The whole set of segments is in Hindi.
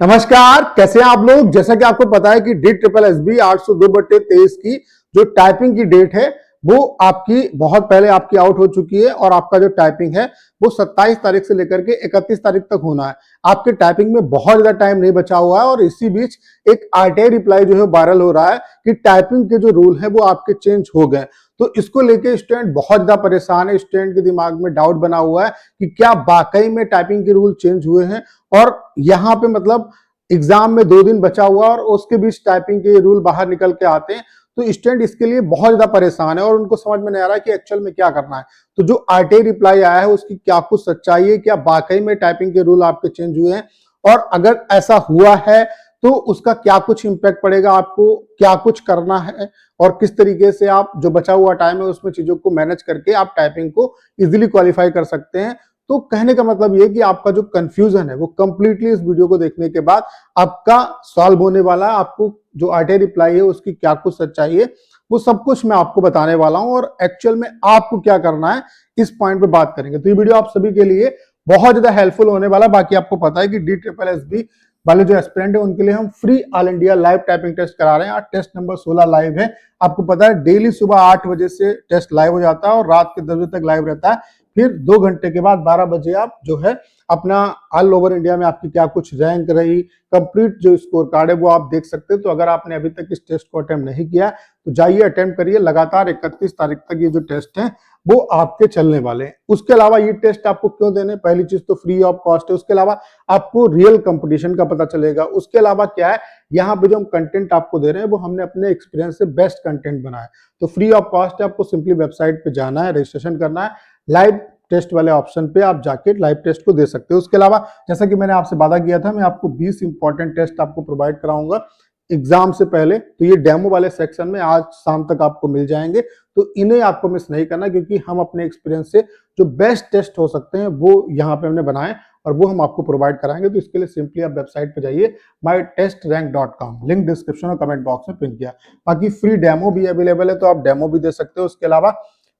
नमस्कार, कैसे हैं आप लोग। जैसा कि आपको पता है कि डी ट्रिपल एस बी 802/23 की जो टाइपिंग की डेट है वो आपकी बहुत पहले आपकी आउट हो चुकी है और आपका जो टाइपिंग है वो 27 तारीख से लेकर के 31 तारीख तक होना है। आपके टाइपिंग में बहुत ज्यादा टाइम नहीं बचा हुआ है और इसी बीच एक आरटीआई रिप्लाई जो है वायरल हो रहा है कि टाइपिंग के जो रूल है वो आपके चेंज हो गए। तो इसको लेके स्टूडेंट बहुत ज्यादा परेशान है। स्टूडेंट के दिमाग में डाउट बना हुआ है कि क्या वाकई में टाइपिंग के रूल चेंज हुए हैं और यहाँ पे मतलब एग्जाम में 2 दिन बचा हुआ और उसके बीच टाइपिंग के रूल बाहर निकल के आते हैं। तो स्टूडेंट इसके लिए बहुत ज्यादा परेशान है और उनको समझ में नहीं आ रहा है कि एक्चुअल में क्या करना है। तो जो आरटीआई रिप्लाई आया है उसकी क्या कुछ सच्चाई है, क्या वाकई में टाइपिंग के रूल आपके चेंज हुए हैं और अगर ऐसा हुआ है तो उसका क्या कुछ इंपैक्ट पड़ेगा, आपको क्या कुछ करना है और किस तरीके से आप जो बचा हुआ टाइम है उसमें चीजों को मैनेज करके आप टाइपिंग को इजीली क्वालिफाई कर सकते हैं। तो कहने का मतलब ये कि आपका जो कंफ्यूजन है वो कंप्लीटली इस वीडियो को देखने के बाद आपका सॉल्व होने वाला है। आपको जो आरटीआई रिप्लाई है उसकी क्या कुछ सच्चाई है वो सब कुछ मैं आपको बताने वाला हूं और एक्चुअल में आपको क्या करना है इस पॉइंट पे बात करेंगे। तो ये वीडियो आप सभी के लिए बहुत ज्यादा हेल्पफुल होने वाला। बाकी आपको पता है कि डी ट्रिपल एस बी वाले जो एस्पिरेंट है उनके लिए हम free all India live typing test करा रहे हैं। आज टेस्ट नंबर 16 लाइव है। आपको पता है डेली सुबह 8 बजे से टेस्ट लाइव हो जाता है और रात के 10 बजे तक लाइव रहता है। फिर 2 घंटे के बाद 12 बजे आप जो है अपना ऑल ओवर इंडिया में आपकी क्या कुछ रैंक रही, कंप्लीट जो स्कोर कार्ड है वो आप देख सकते हैं। तो अगर आपने अभी तक इस टेस्ट को अटेम्प्ट नहीं किया तो जाइए अटेम्प्ट करिए। लगातार 31 तारीख तक ये जो टेस्ट है वो आपके चलने वाले हैं। उसके अलावा ये टेस्ट आपको क्यों देने, पहली चीज तो फ्री ऑफ कॉस्ट है। उसके अलावा आपको रियल कंपटीशन का पता चलेगा। उसके अलावा क्या है, यहाँ पे जो हम कंटेंट आपको दे रहे हैं वो हमने अपने एक्सपीरियंस से बेस्ट कंटेंट बनाया। तो फ्री ऑफ कॉस्ट है, आपको सिंपली वेबसाइट पे जाना है, रजिस्ट्रेशन करना है, लाइव टेस्ट वाले ऑप्शन पे आप जाके लाइव टेस्ट को दे सकते हो। उसके अलावा जैसा कि मैंने आपसे वादा किया था, मैं आपको 20 इंपॉर्टेंट टेस्ट आपको प्रोवाइड कराऊंगा एग्जाम से पहले। तो ये डेमो वाले सेक्शन में आज शाम तक आपको मिल जाएंगे। तो इन्हें आपको मिस नहीं करना क्योंकि हम अपने एक्सपीरियंस से जो बेस्ट टेस्ट हो सकते हैं वो यहाँ पे हमने बनाए और वो हम आपको प्रोवाइड कराएंगे। तो इसके लिए सिंपली आप वेबसाइट पे जाइए mytestrank.com, लिंक डिस्क्रिप्शन और कमेंट बॉक्स में पिन किया। बाकी फ्री डेमो भी अवेलेबल है तो आप डेमो भी दे सकते हो। उसके अलावा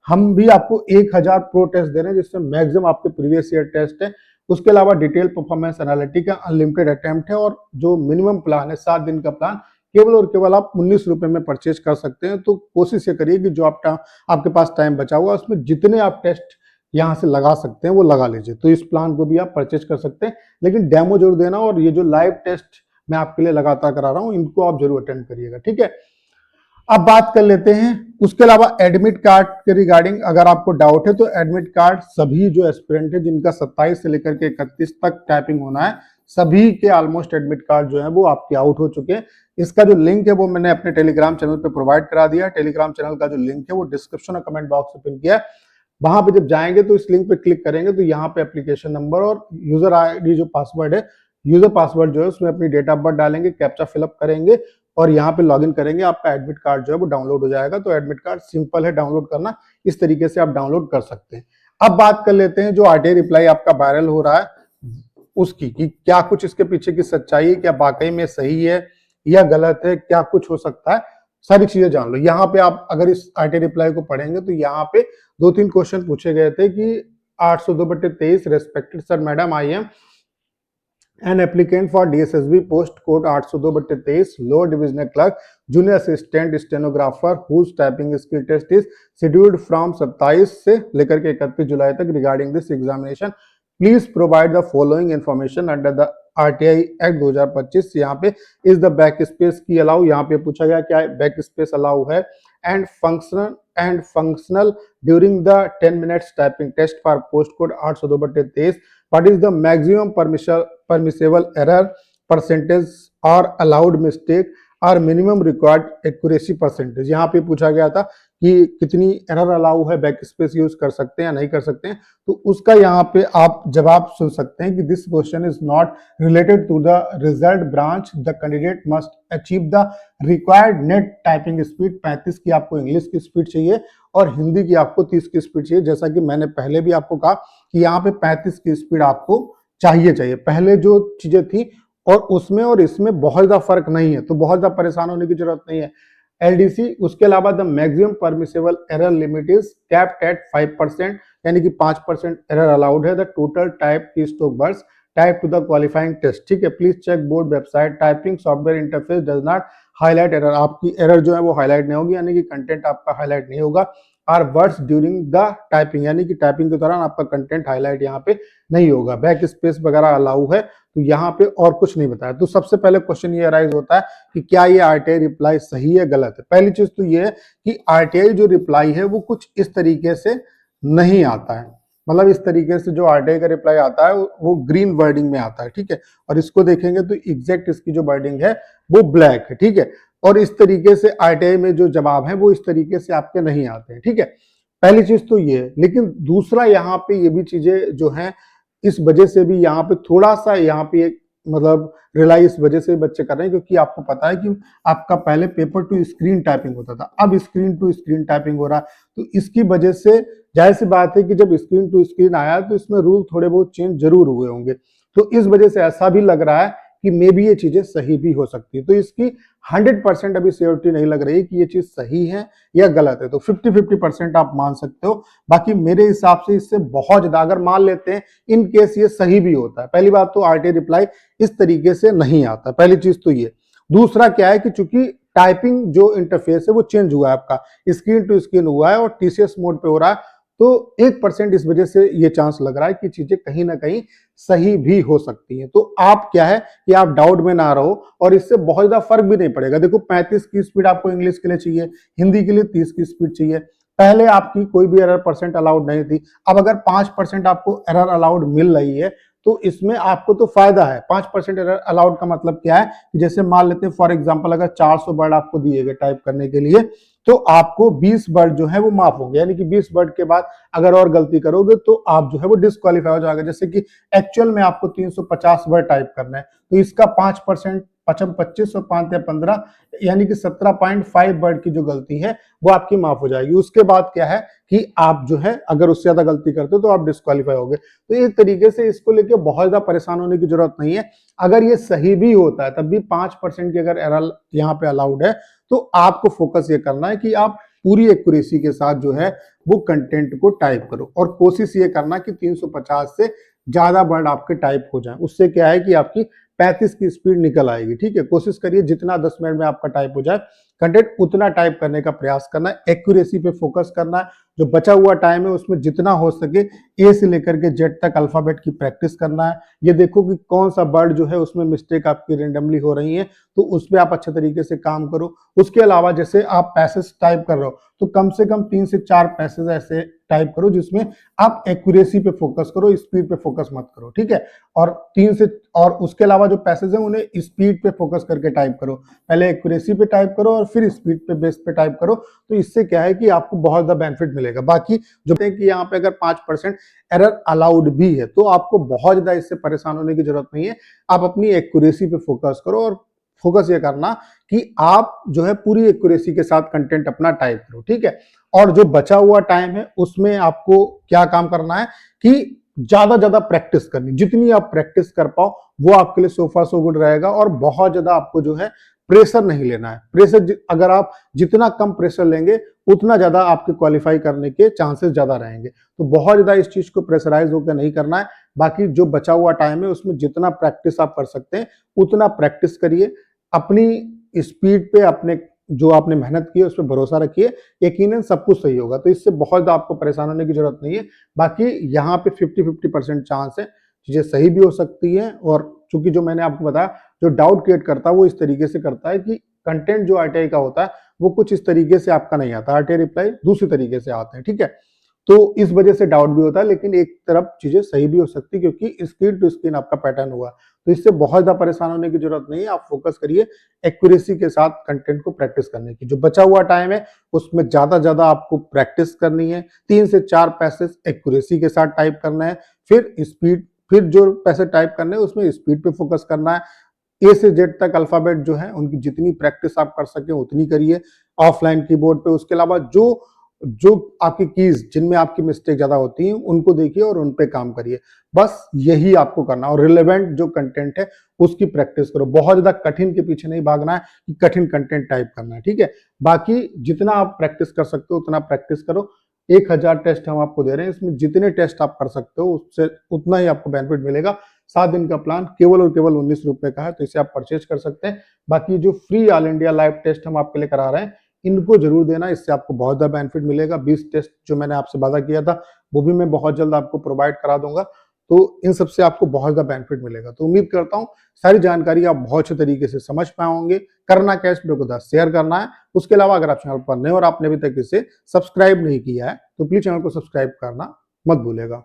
हम भी आपको 1000 प्रो टेस्ट दे रहे हैं जिसमें मैक्सिमम आपके प्रीवियस ईयर टेस्ट है। उसके अलावा डिटेल परफॉर्मेंस एनालिटिक का अनलिमिटेड अटेम्प्ट है और जो मिनिमम प्लान है 7 दिन का प्लान केवल और केवल आप 19 रुपए में परचेज कर सकते हैं। तो कोशिश ये करिए कि जो आपके पास टाइम बचा हुआ उसमें जितने आप टेस्ट यहाँ से लगा सकते हैं वो लगा लीजिए। तो इस प्लान को भी आप परचेज कर सकते हैं, लेकिन डेमो जरूर देना और ये जो लाइव टेस्ट मैं आपके लिए लगातार करा रहा हूँ इनको आप जरूर अटेंड करिएगा, ठीक है। अब बात कर लेते हैं उसके अलावा एडमिट कार्ड के रिगार्डिंग। अगर आपको डाउट है तो एडमिट कार्ड सभी जो एस्पिरेंट है जिनका 27 से लेकर के 31 तक टाइपिंग होना है, सभी के ऑलमोस्ट एडमिट कार्ड जो है वो आपके आउट हो चुके हैं। इसका जो लिंक है वो मैंने अपने टेलीग्राम चैनल पे प्रोवाइड करा दिया। टेलीग्राम चैनल का जो लिंक है वो डिस्क्रिप्शन और कमेंट बॉक्स में पिन किया। वहां पे जब जाएंगे तो इस लिंक पे क्लिक करेंगे तो यहाँ पे एप्लीकेशन नंबर और यूजर आईडी जो पासवर्ड है, यूजर पासवर्ड जो है उसमें अपनी डेट ऑफ बर्थ डालेंगे, कैप्चा फिलअप करेंगे और यहाँ पे लॉगिन करेंगे। आपका एडमिट कार्ड जो है वो डाउनलोड हो जाएगा। तो एडमिट कार्ड सिंपल है डाउनलोड करना, इस तरीके से आप डाउनलोड कर सकते हैं। अब बात कर लेते हैं जो आरटीआई रिप्लाई आपका वायरल हो रहा है उसकी, कि क्या कुछ इसके पीछे की सच्चाई है, क्या वाकई में सही है या गलत है, क्या कुछ हो सकता है, सारी चीजें जान लो। यहाँ पे आप अगर इस आरटीआई रिप्लाई को पढ़ेंगे तो यहाँ पे 2-3 क्वेश्चन पूछे गए थे कि 802/23 respected sir madam, I am an applicant for DSSB post code 802/23 lower divisional clerk junior assistant stenographer whose typing skill test is scheduled from 27 से लेकर के 31 जुलाई तक regarding this examination please provide the following information under the RTI Act 2025। यहाँ पे is the backspace की allow, यहाँ पे पूछा गया क्या backspace allow है and functional during the 10 minutes typing test for post code 802/23। what is the maximum permissible error percentage or allowed mistake और मिनिमम रिक्वायर्ड एक्यूरेसी परसेंटेज। यहाँ पे पूछा गया था कि कितनी एरर अलाउ है, बैक स्पेस यूज कर सकते हैं या नहीं कर सकते हैं। तो उसका यहाँ पे आप जवाब सुन सकते हैं कि this question is not related to the result branch, the candidate must achieve the required net typing speed. 35 की आपको इंग्लिश की स्पीड चाहिए और हिंदी की आपको 30 की स्पीड चाहिए। जैसा कि मैंने पहले भी आपको कहा कि यहाँ पे 35 की स्पीड आपको चाहिए। पहले जो चीजें थी और उसमें और इसमें बहुत ज्यादा फर्क नहीं है, तो बहुत ज्यादा परेशान होने की जरूरत नहीं है। एलडीसी, उसके अलावा the maximum permissible error limit is capped at 5%, यानी कि 5% एरर अलाउड है। The total type key stroke words type to the qualifying test. ठीक है, please check board website, typing software interface does not highlight error. आपकी एरर जो है वो हाईलाइट नहीं होगी, यानी कि कंटेंट आपका हाईलाइट नहीं होगा। Are words during the typing, यानी कि टाइपिंग के दौरान आपका कंटेंट हाईलाइट यहाँ पे नहीं होगा। बैक स्पेस वगैरह अलाउ है, तो यहाँ पे और कुछ नहीं बताया। तो सबसे पहले क्वेश्चन ये अराइज होता है कि क्या ये आरटीआई रिप्लाई सही है गलत है। पहली चीज तो ये है कि आरटीआई जो रिप्लाई है वो कुछ इस तरीके से नहीं आता है, मतलब इस तरीके से जो आरटीआई का रिप्लाई आता है वो ग्रीन वर्डिंग में आता है। ठीक है, और इसको देखेंगे तो एग्जैक्ट इसकी जो वर्डिंग है वो ब्लैक है। ठीक है, और इस तरीके से आरटीआई में जो जवाब है वो इस तरीके से आपके नहीं आते हैं। ठीक है, पहली चीज तो ये है। लेकिन दूसरा यहाँ पे ये भी चीजें जो हैं इस वजह से भी यहाँ पे थोड़ा सा यहाँ पे एक मतलब रिलाई इस वजह से बच्चे कर रहे हैं क्योंकि आपको पता है कि आपका पहले पेपर टू स्क्रीन टाइपिंग होता था, अब स्क्रीन टू स्क्रीन टाइपिंग हो रहा है। तो इसकी वजह से जाहिर सी बात है कि जब स्क्रीन टू स्क्रीन आया तो इसमें रूल थोड़े बहुत चेंज जरूर हुए होंगे। तो इस वजह से ऐसा भी लग रहा है कि मे बी ये चीजें सही भी हो सकती है। तो इसकी 100% अभी श्योरिटी नहीं लग रही कि ये चीज सही है या गलत है। तो 50-50% आप मान सकते हो। बाकी मेरे हिसाब से इससे बहुत ज्यादा अगर मान लेते हैं इन केस ये सही भी होता है। पहली बात तो आरटीआई रिप्लाई इस तरीके से नहीं आता, पहली चीज तो ये। दूसरा क्या है कि चूंकि टाइपिंग जो इंटरफेस है वो चेंज हुआ है, आपका स्क्रीन टू स्क्रीन हुआ है और टीसीएस मोड पे हो रहा है, तो 1% इस वजह से ये चांस लग रहा है कि चीजें कहीं ना कहीं सही भी हो सकती हैं। तो आप क्या है कि आप डाउट में ना रहो और इससे बहुत ज्यादा फर्क भी नहीं पड़ेगा। देखो 35 की स्पीड आपको इंग्लिश के लिए चाहिए, हिंदी के लिए 30 की स्पीड चाहिए। पहले आपकी कोई भी एरर परसेंट अलाउड नहीं थी, अब अगर 5% आपको एरर अलाउड मिल रही है तो इसमें आपको तो फायदा है। 5% एरर अलाउड का मतलब क्या है कि जैसे मान लेते हैं फॉर एग्जांपल अगर 400 वर्ड आपको दिए गए टाइप करने के लिए, तो आपको 20 वर्ड जो है वो माफ होंगे, यानी कि 20 वर्ड के बाद अगर और गलती करोगे तो आप जो है वो डिस्क्वालीफाई हो जाओगे। जैसे कि एक्चुअल में आपको 350 वर्ड टाइप करना है, तो इसका 5% 25 और 5 या 15 यानी कि 17.5 वर्ड की जो गलती है वो आपकी माफ हो जाएगी। उसके बाद क्या है कि आप जो है अगर उससे ज्यादा गलती करते हो तो आप डिस्क्वालीफाई होगे। तो एक तरीके से इसको लेके बहुत ज्यादा परेशान होने की जरूरत नहीं है। अगर ये सही भी होता है तब भी 5% की अगर एरर यहाँ पे अलाउड है, तो आपको फोकस ये करना है कि आप पूरी एक्यूरेसी के साथ जो है वो कंटेंट को टाइप करो और कोशिश ये करना कि 350 से ज्यादा वर्ड आपके टाइप हो जाए। उससे क्या है कि आपकी 35 की स्पीड निकल आएगी। ठीक है, कोशिश करिए जितना 10 मिनट में आपका टाइप हो जाए कंटेंट उतना टाइप करने का प्रयास करना है, एक्यूरेसी पे फोकस करना है। जो बचा हुआ टाइम है उसमें जितना हो सके ए से लेकर के जेड तक अल्फाबेट की प्रैक्टिस करना है। ये देखो कि कौन सा वर्ड जो है उसमें मिस्टेक आपकी रेंडमली हो रही है, तो उस पर आप अच्छे तरीके से काम करो। उसके अलावा जैसे आप पैसेज टाइप कर रहे हो तो कम से कम 3 से 4 पैसेज ऐसे टाइप करो जिसमें आप एक्यूरेसी पे फोकस करो, स्पीड पे फोकस मत करो। ठीक है, और 3 से और उसके अलावा जो पैसेज है उन्हें स्पीड पे फोकस करके टाइप करो। पहले एक्यूरेसी पे टाइप करो और फिर स्पीड पे बेस पे टाइप करो। तो इससे क्या है कि आपको बहुत ज्यादा बेनिफिट मिलेगा। बाकी जो है कि यहाँ पे अगर 5% एरर अलाउड भी है तो आपको बहुत ज्यादा इससे परेशान होने की जरूरत नहीं है। आप अपनी एक्यूरेसी पे फोकस करो और फोकस ये करना कि आप जो है पूरी एक्यूरेसी के साथ कंटेंट अपना टाइप करो। ठीक है, और जो बचा हुआ टाइम है उसमें आपको क्या काम करना है कि ज्यादा प्रैक्टिस करनी, जितनी आप प्रैक्टिस कर पाओ वो आपके लिए सो फार सो गुड रहेगा। और बहुत ज्यादा आपको जो है प्रेशर नहीं लेना है। प्रेशर अगर आप जितना कम प्रेशर लेंगे उतना ज्यादा आपके क्वालिफाई करने के चांसेस ज्यादा रहेंगे। तो बहुत ज्यादा इस चीज को प्रेशराइज होकर नहीं करना है। बाकी जो बचा हुआ टाइम है उसमें जितना प्रैक्टिस आप कर सकते हैं उतना प्रैक्टिस करिए। अपनी स्पीड पे अपने जो आपने मेहनत की है उस पर भरोसा रखिए, यकीनन सब कुछ सही होगा। तो इससे बहुत ज्यादा आपको परेशान होने की जरूरत नहीं है। बाकी यहाँ पे 50-50% चांस है चीजें सही भी हो सकती है। और चूंकि जो मैंने आपको बताया जो डाउट क्रिएट करता है वो इस तरीके से करता है कि कंटेंट जो आरटीआई का होता है वो कुछ इस तरीके से आपका नहीं आता, आरटीआई रिप्लाई दूसरी तरीके से आते हैं। ठीक है, तो इस वजह से डाउट भी होता है। लेकिन एक तरफ चीजें सही भी हो सकती है क्योंकि स्क्रीन टू स्क्रीन आपका पैटर्न हुआ। तो इससे बहुत ज्यादा परेशान होने की जरूरत नहीं है। आप फोकस करिए एक्यूरेसी के साथ कंटेंट को प्रैक्टिस करने की। जो बचा हुआ टाइम है उसमें ज्यादा आपको प्रैक्टिस करनी है। 3 से 4 पैसेज एक्यूरेसी के साथ टाइप करना है, फिर स्पीड, फिर जो पैसे टाइप करने हैं उसमें स्पीड पे फोकस करना है। ए से जेड तक अल्फाबेट जो है उनकी जितनी प्रैक्टिस आप कर सके उतनी करिए ऑफलाइन कीबोर्ड पे। उसके अलावा जो जो आपकी कीज जिनमें आपकी मिस्टेक ज्यादा होती है उनको देखिए और उन पे काम करिए। बस यही आपको करना। और रिलेवेंट जो कंटेंट है उसकी प्रैक्टिस करो। बहुत ज्यादा कठिन के पीछे नहीं भागना है कि कठिन कंटेंट टाइप करना है। ठीक है, बाकी जितना आप प्रैक्टिस कर सकते हो उतना प्रैक्टिस करो। 1000 टेस्ट हम आपको दे रहे हैं, इसमें जितने टेस्ट आप कर सकते हो उससे उतना ही आपको बेनिफिट मिलेगा। 7 दिन का प्लान केवल और केवल 19 रुपए का है, तो इसे आप परचेज कर सकते हैं। बाकी जो free all India live test हम आपके लिए करा रहे हैं, इनको जरूर देना, इससे आपको बहुत ज़्यादा बेनिफिट मिलेगा। 20 टेस्ट जो मैंने आपसे वादा किया था, वो भी मैं बहुत जल्द आपको प्रोवाइड करा दूंगा, तो इन सबसे आपको बहुत ज़्यादा बेनिफिट मिलेगा। तो उम्मीद करता हूँ सारी जानकारी आप बहुत अच्छे तरीके से समझ पाए होंगे। करना क्या है, इस वीडियो को शेयर करना है। उसके अलावा अगर आप चैनल पर नए और आपने अभी तक इसे सब्सक्राइब नहीं किया है, तो प्लीज चैनल को सब्सक्राइब करना मत भूलिएगा।